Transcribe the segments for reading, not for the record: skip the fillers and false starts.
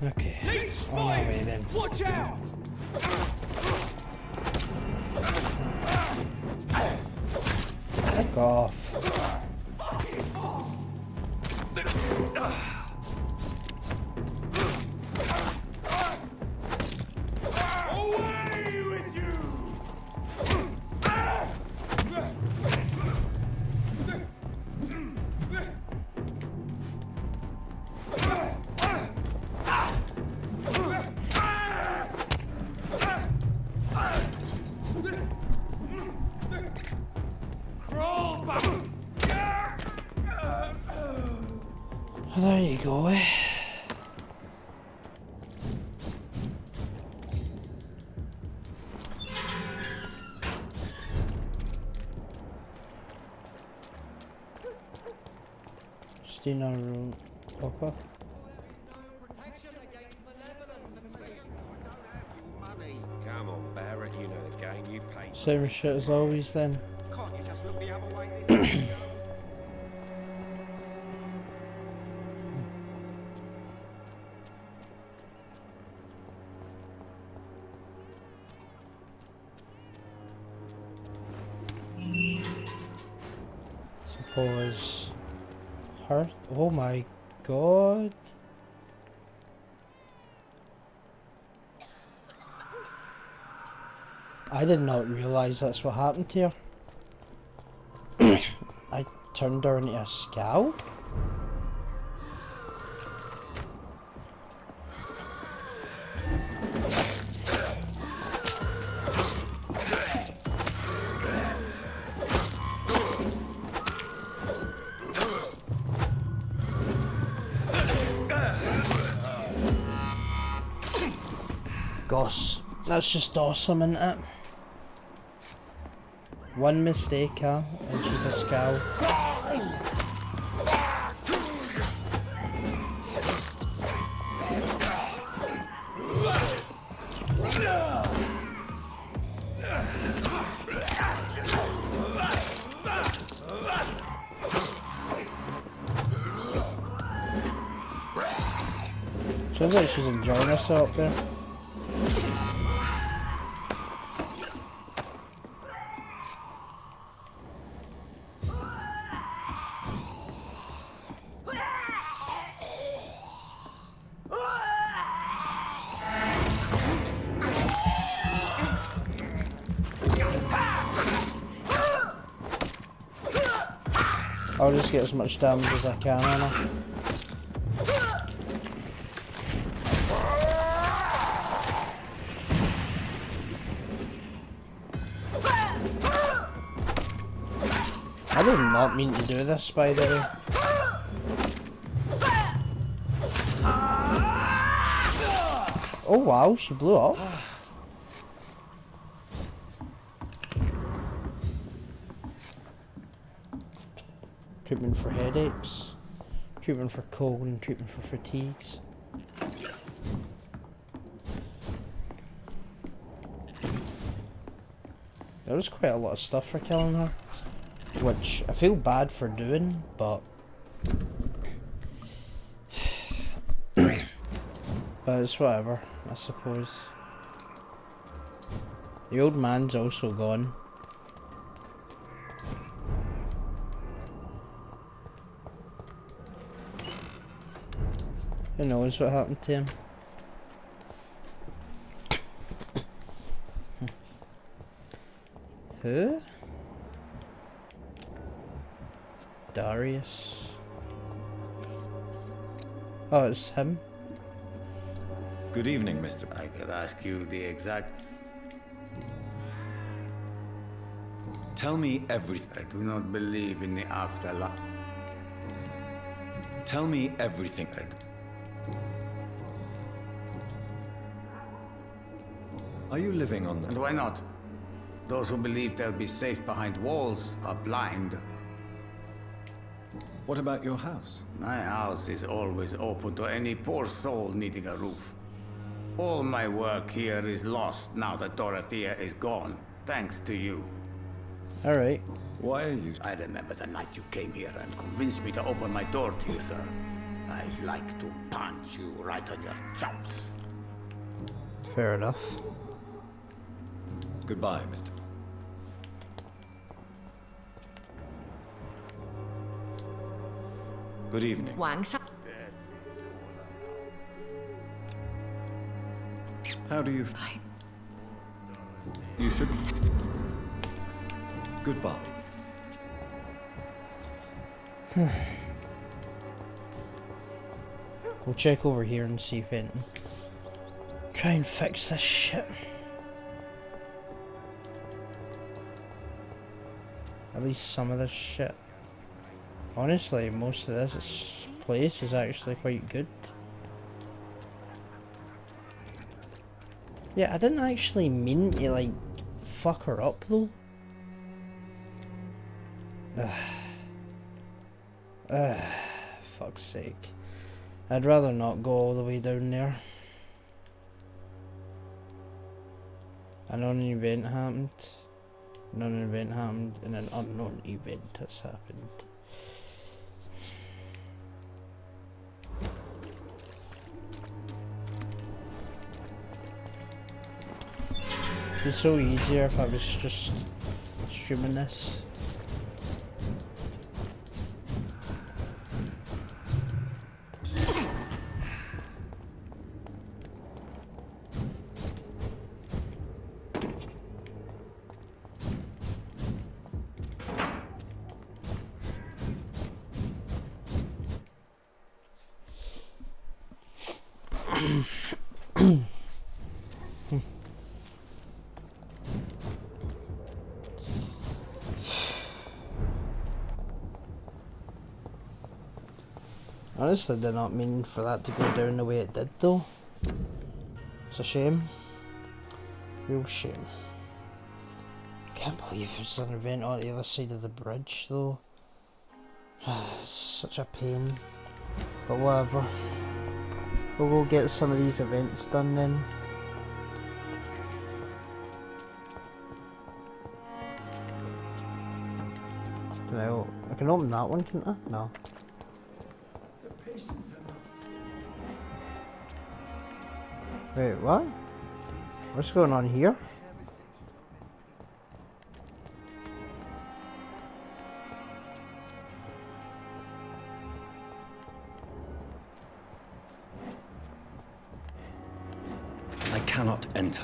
Okay, on our way then. Watch out! Fuck off. Away with you! Crawl back! There you go. Staying on a road. Okay. Come on, Barrett, you know the game, you pay. Same shit as always then. Can't you just look the other way this time, Joe? Suppose her. Oh my god. I did not realise that's what happened to her. I turned her into a scow. Gosh, that's just awesome, isn't it? One mistake, huh? And she's a scow. Sounds like she's enjoying herself there. I'll just get as much damage as I can on her. I did not mean to do this, by the way. Oh wow, she blew up. Treatment for headaches, treatment for cold, and treatment for fatigues. There was quite a lot of stuff for killing her, which I feel bad for doing, but it's whatever, I suppose. The old man's also gone. Who knows what happened to him? Who? Darius. Oh, it's him. Good evening, Mr. I could ask you the exact... Tell me everything. I do not believe in the afterlife. Tell me everything. Are you living on And the... why not? Those who believe they'll be safe behind walls are blind. What about your house? My house is always open to any poor soul needing a roof. All my work here is lost now that Dorothea is gone, thanks to you. Alright. Why are you... I remember the night you came here and convinced me to open my door to you, sir. I I'd like to punch you right on your chops. Fair enough. Goodbye, Mr. Good evening. How do you... You should... Goodbye. We'll check over here and see if anything. Try and fix this shit. At least some of this shit. Honestly, most of this place is actually quite good. Yeah, I didn't actually mean to, like, fuck her up, though. Fuck's sake. I'd rather not go all the way down there. An unknown event happened. An unknown event happened, and an unknown event has happened. It'd be so easier if I was just streaming this. Honestly, did not mean for that to go down the way it did, though. It's a shame. Real shame. Can't believe there's an event on the other side of the bridge, though. It's such a pain. But whatever. We'll go get some of these events done then. Now, I can open that one, can't I? No. Wait, what? What's going on here? I cannot enter.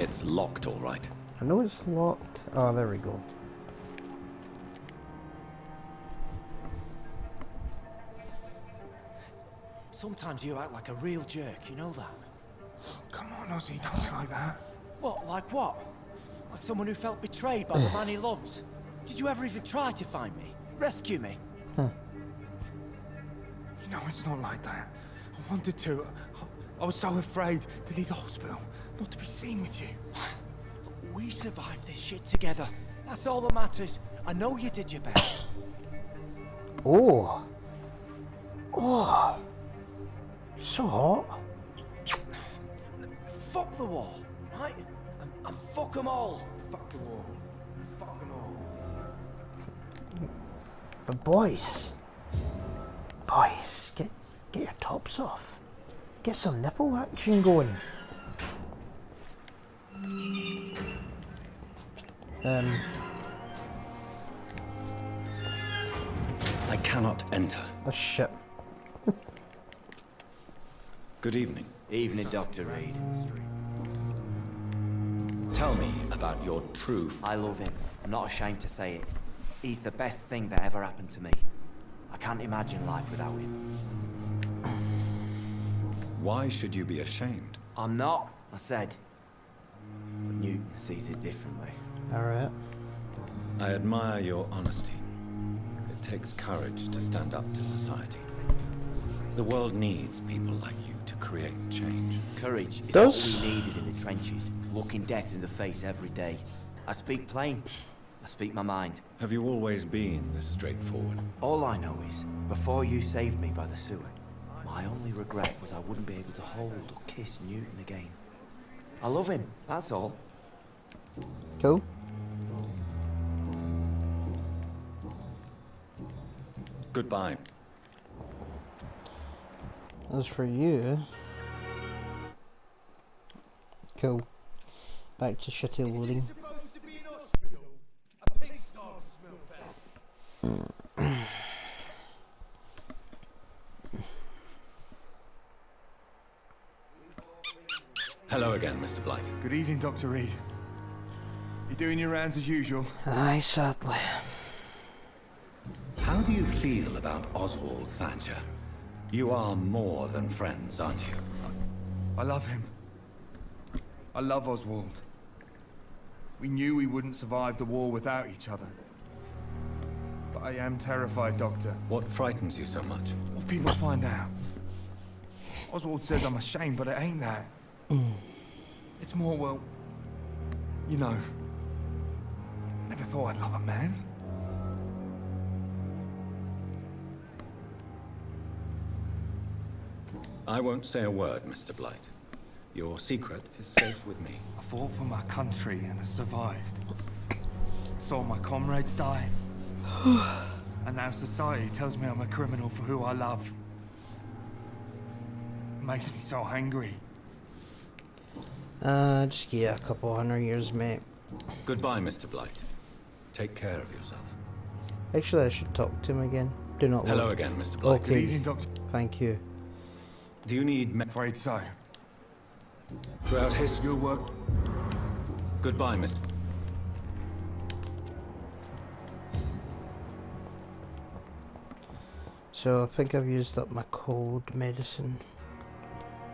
It's locked, all right. I know it's locked. Oh, there we go. Sometimes you act like a real jerk, you know that? Come on, Ozzy, don't be like that. What, like what? Like someone who felt betrayed by the man he loves? Did you ever even try to find me? Rescue me? You know, it's not like that. I wanted to. I was so afraid to leave the hospital, not to be seen with you. Look, we survived this shit together. That's all that matters. I know you did your best. Oh. Oh. So hot. Fuck the war, right? And fuck them all. Fuck the war. Fuck them all. But boys, get your tops off. Get some nipple action going. I cannot enter. Oh shit. Good evening. Evening, Dr. Reed. Tell me about your true... I love him. I'm not ashamed to say it. He's the best thing that ever happened to me. I can't imagine life without him. Why should you be ashamed? I'm not, I said. But Newton sees it differently. Alright. I admire your honesty. It takes courage to stand up to society. The world needs people like you to create change. Courage is Does- what we needed in the trenches, looking death in the face every day. I speak plain. I speak my mind. Have you always been this straightforward? All I know is, before you saved me by the sewer, my only regret was I wouldn't be able to hold or kiss Newton again. I love him, that's all. Cool. Goodbye. As for you... Cool. Back to shitty loading. Hello again, Mr. Blight. Good evening, Dr. Reed. You doing your rounds as usual? Aye, sadly. How do you feel about Oswald Thatcher? You are more than friends, aren't you? I love him. I love Oswald. We knew we wouldn't survive the war without each other. But I am terrified, Doctor. What frightens you so much? What if people find out? Oswald says I'm ashamed, but it ain't that. It's more, well, you know, never thought I'd love a man. I won't say a word, Mr. Blight. Your secret is safe with me. I fought for my country and I survived. I saw my comrades die. And now society tells me I'm a criminal for who I love. It makes me so angry. Just give you a couple 100 years, mate. Goodbye, Mr. Blight. Take care of yourself. Actually, I should talk to him again. Do not Hello look. again, Mr. Blight. Good Okay. evening, Doctor. Thank you. Do you need Afraid so. throughout history? Your work. Goodbye, Mr. So I think I've used up my cold medicine.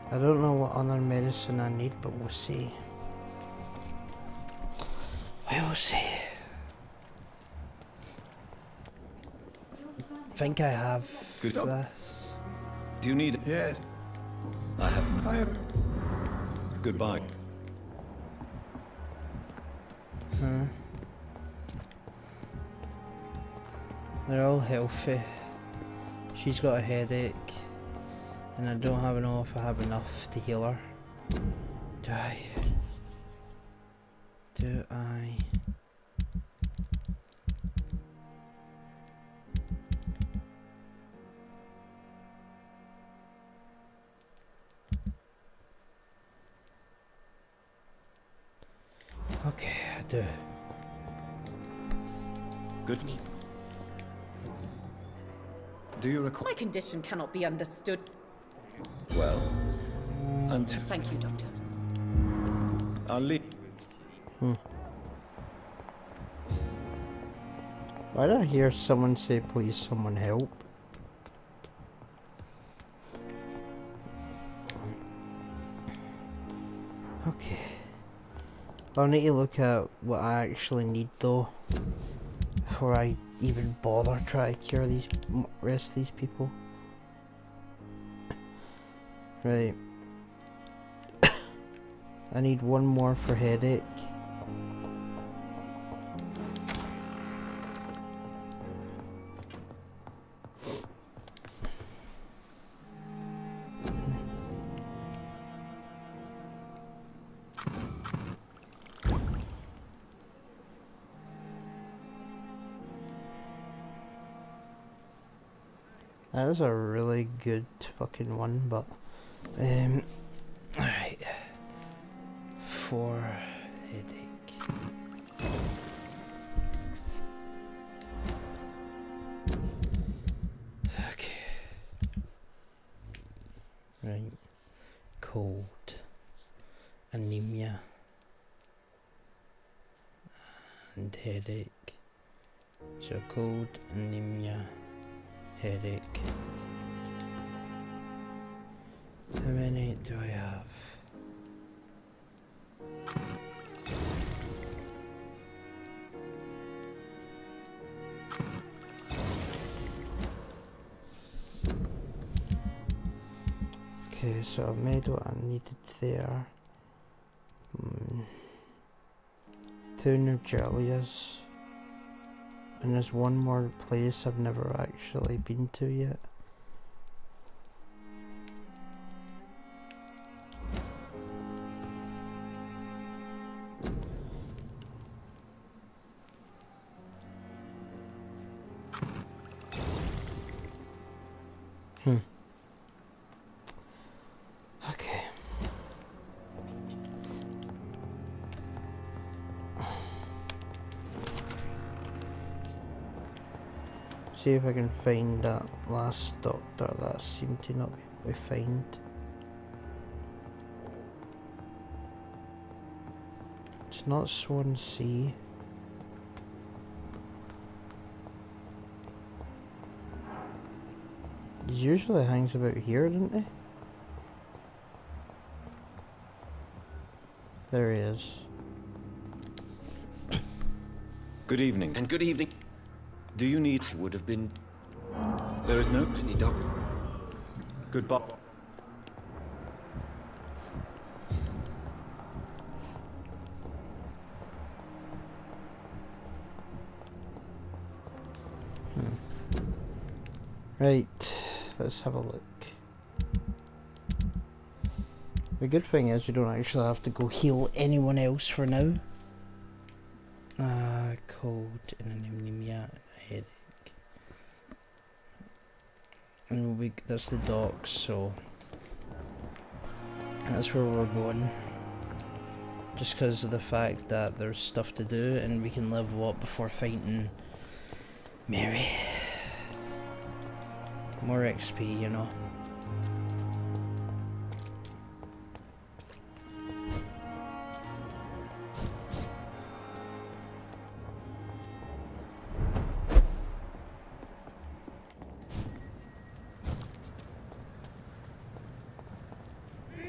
I don't know what other medicine I need, but we'll see. We'll see. I think I have Good. this. Do you need... Yes. I have... Goodbye. They're all healthy. She's got a headache. And I don't know if I have enough to heal her. Do I? Do I? Okay, I do. Good. Do you recall... My condition cannot be understood. Well, until... Thank you, Doctor. I'll leave... Why did I hear someone say, please someone help? Okay. I'll need to look at what I actually need though, before I even bother trying to cure these rest of these people. Right. I need one more for headache. That was a really good fucking one, but alright. For headache. Okay. Right. Cold. Anemia. And headache. So cold, anemia, headache. How many do I have? Okay, so I made what I needed there. 2 Nergelias. And there's one more place I've never actually been to yet. Okay. See if I can find that last doctor that I seem to not be able to find. It's not Swansea. He usually hangs about here, doesn't he? There he is. Good evening. And good evening. Do you need... Would have been There is no... any dog. Goodbye. Right, let's have a look. The good thing is you don't actually have to go heal anyone else for now. Cold and anemia and a headache. And that's the docks, so that's where we're going. Just because of the fact that there's stuff to do and we can level up before fighting Mary. More XP, you know.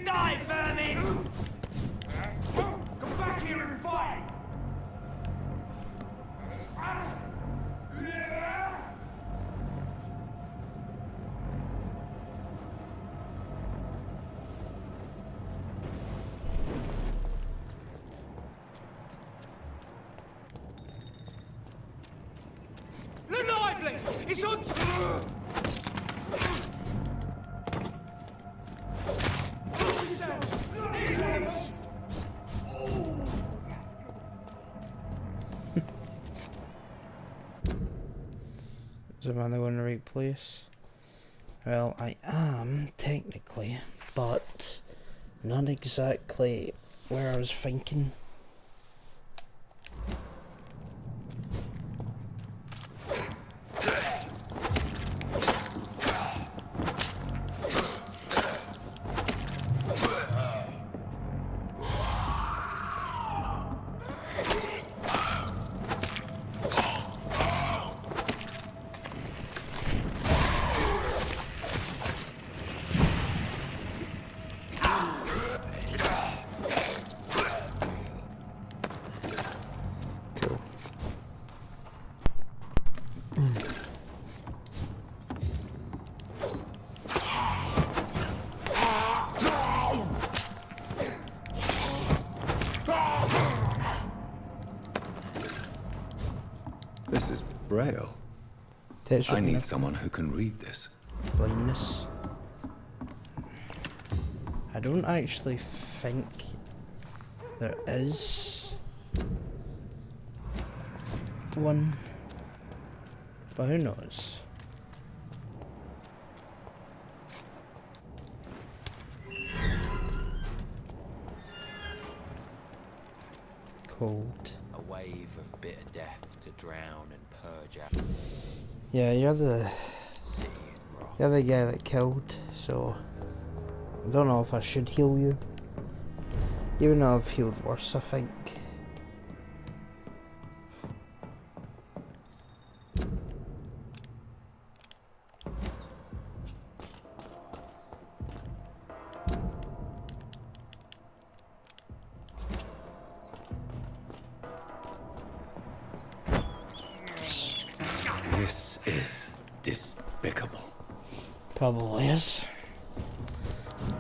Die, vermin! Come back here and fight! Lively! It's on... Am I going in the right place? Well, I am, technically, but not exactly where I was thinking. This is Braille. I need someone who can read this. Blindness. I don't actually think there is one, but who knows? Cold. A wave of bitter death to drown and purge out. Yeah, you're the Rot. guy that killed, so I don't know if I should heal you. Even though I've healed worse, I think. This is despicable. Probably is.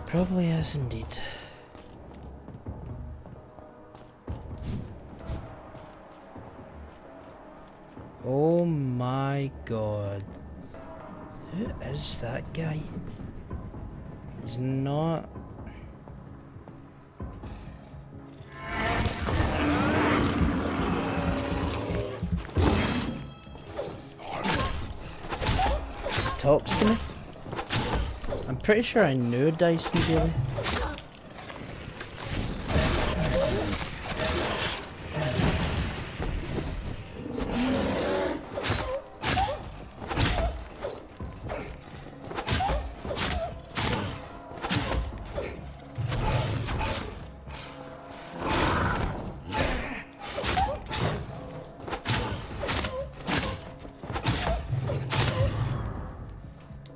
Probably is indeed. Oh my god. Who is that guy? He's not... Talks to me? I'm pretty sure I knew Dyson Daly.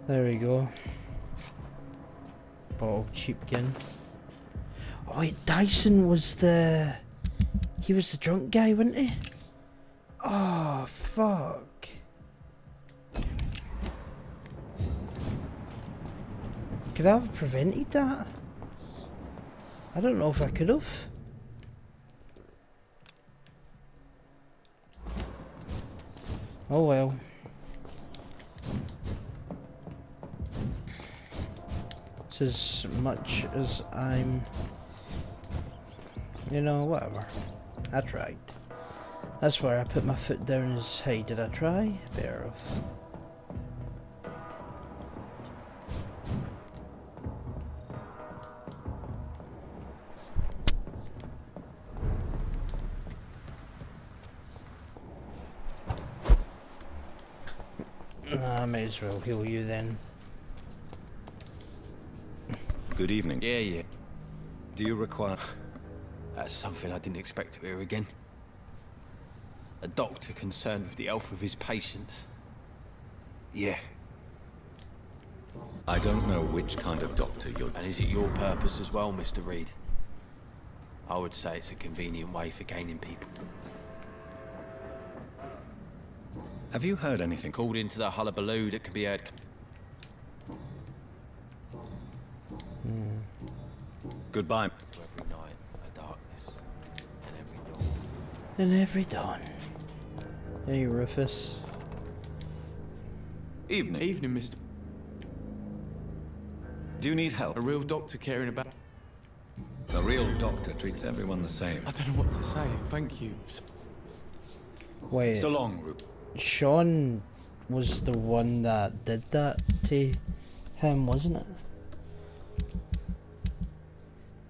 There we go. Bottle cheap gin. Oh wait, Dyson was the... He was the drunk guy, wasn't he? Oh, fuck. Could I have prevented that? I don't know if I could have. Oh well. As much as I'm, you know, whatever. I tried. That's where I put my foot down as, hey, did I try? Better of. I may as well heal you then. Good evening. Yeah. Do you require... That's something I didn't expect to hear again. A doctor concerned with the health of his patients. Yeah. I don't know which kind of doctor you're... And is it your purpose as well, Mr. Reed? I would say it's a convenient way for gaining people. Have you heard anything? Called into the hullabaloo that can be heard... Goodbye. To every night, a darkness, and every dawn. And every dawn. Hey, Rufus. Evening. Evening, Mr. Do you need help? A real doctor caring about... A real doctor treats everyone the same. I don't know what to say. Thank you. Wait, So long, Rube. Sean was the one that did that to him, wasn't it?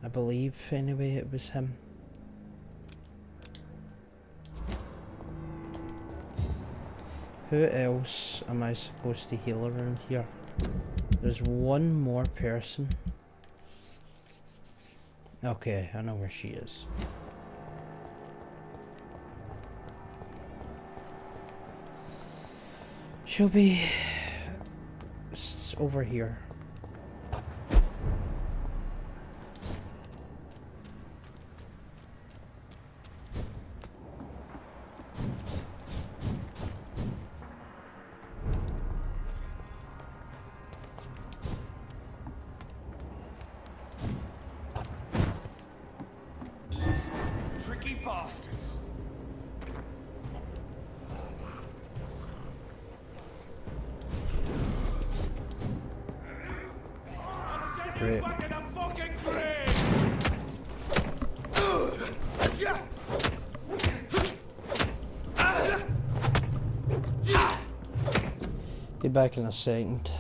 I believe, anyway, it was him. Who else am I supposed to heal around here? There's one more person. Okay, I know where she is. She'll be over here. Tricky bastards. Great. Back in the fucking grave. Be back in a second.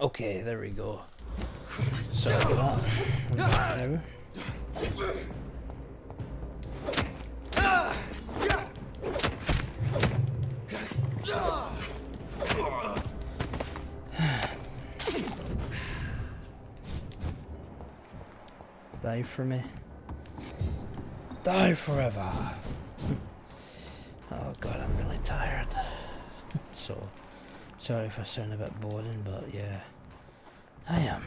Okay, there we go. Sorry about that. Now. Die for me. Die forever. Oh god, I'm really tired. So, sorry if I sound a bit boring, but yeah, I am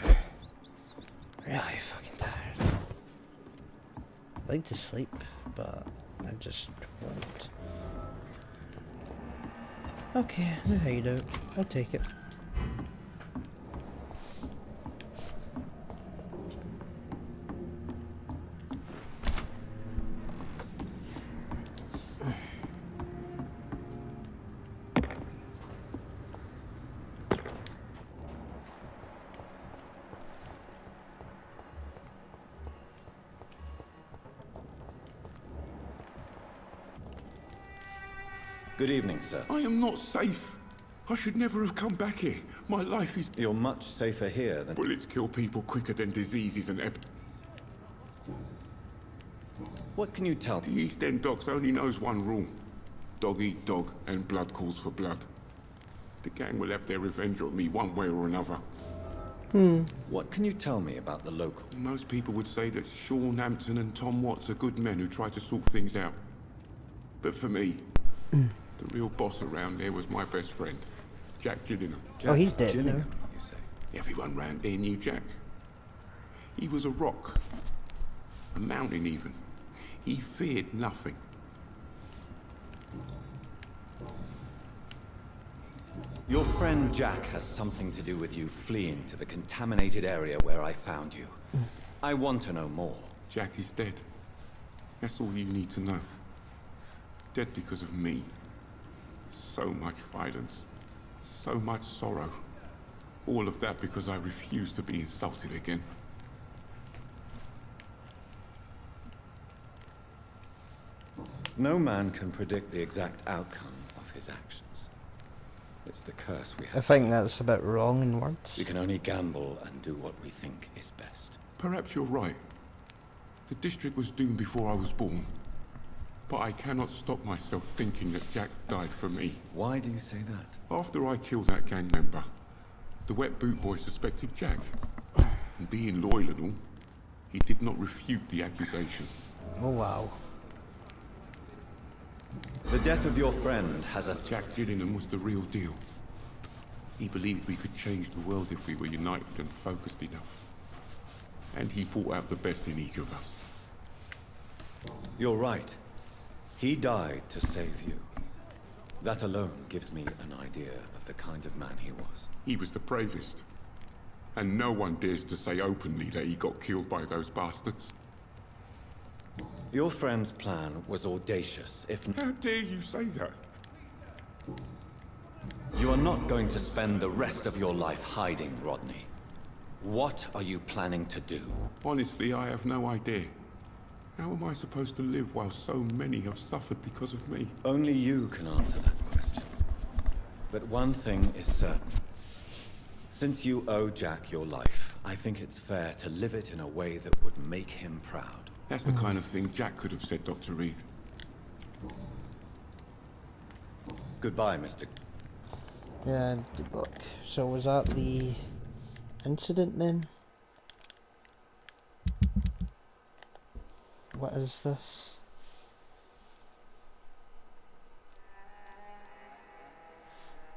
really fucking tired. I'd like to sleep, but I just won't. Okay, no hideout. I'll take it. Good evening, sir. I am not safe. I should never have come back here. My life is... You're much safer here than... Bullets kill people quicker than diseases and What can you tell The East End Docs only knows one rule. Dog eat dog, and blood calls for blood. The gang will have their revenge on me one way or another. What can you tell me about the local? Most people would say that Sean Hampton and Tom Watts are good men who try to sort things out. But for me, the real boss around there was my best friend, Jack Gillingham. Oh, he's dead now. Gillingham, you say? Everyone round there knew Jack. He was a rock. A mountain even. He feared nothing. Your friend Jack has something to do with you fleeing to the contaminated area where I found you. I want to know more. Jack is dead. That's all you need to know. Dead because of me. So much violence. So much sorrow. All of that because I refuse to be insulted again. No man can predict the exact outcome of his actions. It's the curse we I have. think that's a bit wrong in words. We can only gamble and do what we think is best. Perhaps you're right. The district was doomed before I was born. But I cannot stop myself thinking that Jack died for me. Why do you say that? After I killed that gang member, the wet boot boy suspected Jack. And being loyal and all, he did not refute the accusation. Oh wow. The death of your friend has a... Jack Gillingham was the real deal. He believed we could change the world if we were united and focused enough. And he brought out the best in each of us. You're right. He died to save you. That alone gives me an idea of the kind of man he was. He was the bravest. And no one dares to say openly that he got killed by those bastards. Your friend's plan was audacious, if... How dare you say that? You are not going to spend the rest of your life hiding, Rodney. What are you planning to do? Honestly, I have no idea. How am I supposed to live while so many have suffered because of me? Only you can answer that question. But one thing is certain. Since you owe Jack your life, I think it's fair to live it in a way that would make him proud. That's the kind of thing Jack could have said, Dr. Reed. Goodbye, Mr. Yeah, good luck. So was that the incident then? What is this?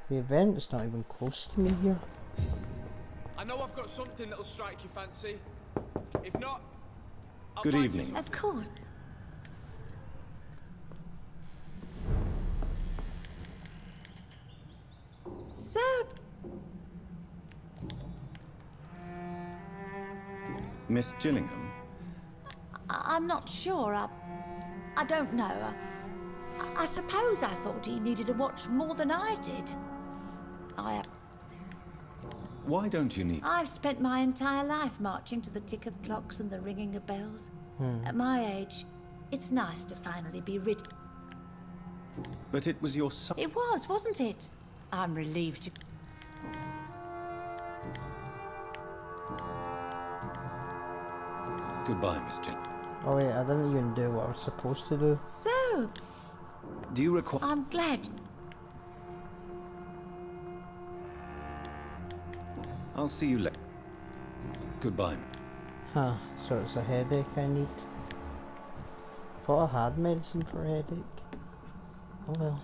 The event is not even close to me here. I know I've got something that'll strike your fancy. If not, I'll Good find evening. you Of course. Sir, Miss Gillingham? I'm not sure. I don't know. I suppose I thought he needed a watch more than I did. Why don't you need... I've spent my entire life marching to the tick of clocks and the ringing of bells. At my age, it's nice to finally be rid... But it was your son... It was, wasn't it? I'm relieved you... Goodbye, Miss Gillingham. Oh wait, I didn't even do what I was supposed to do. So, Do you require... I'm glad... I'll see you later. Goodbye. Huh, so it's a headache I need. thought I had medicine for a headache. Oh well.